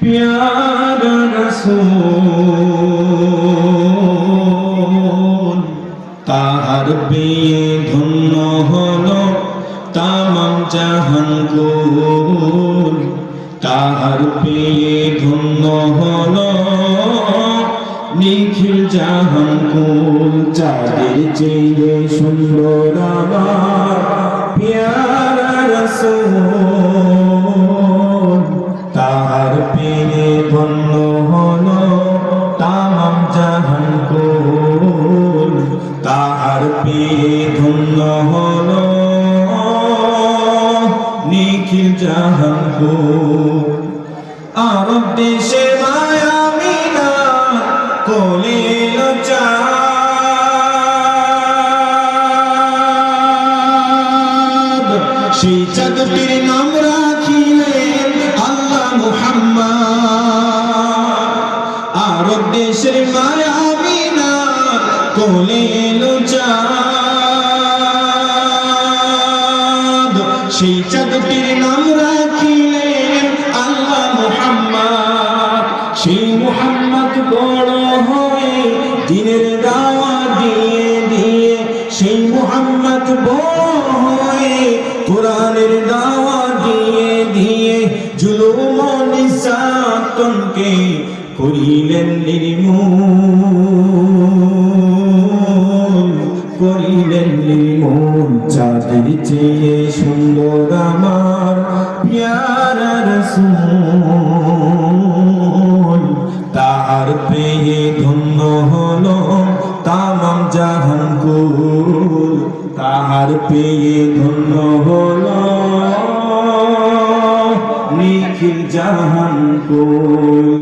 प्यारा रसूल ताहार पेये धन्य हलो तामाम জাহান কুল ताहार पेये धन्य हलो निखिल জাহান কুল চাঁদের চেয়ে সুন্দর আমার प्यारा रसूल ताहार पेये धन्य हलो तामाम জাহান কুল ताहार पेये धन्य हलो निखिल জাহান কুল আরব দেশে মায়া মিনা কোলে চাঁদ সেই চাঁদটির নাম রাখিলেন আল্লাহ মুহাম্মদ আরব দেশের মায়া মিনা কোলে চাঁদ সেই চাঁদটির নাম রাখিলেন আল্লাহ মুহাম্মদ সেই মুহাম্মদ বড় হয়ে দিনের দাওয়াত দিয়ে দিয়ে সেই মুহাম্মদ বড় হয়ে কোরআনের দাওয়াত দিয়ে দিয়ে জুলুম ও নির্যাতনকে করিলেন নির্মূল করিলেন নির্মূল চাঁদের চেয়ে সুন্দর আমার প্যারা রাসূল তাহার পেয়ে ধন্য হলো তামাম জাহান কুল তাহার পেয়ে ধন্য হলো নিখিল জাহান কুল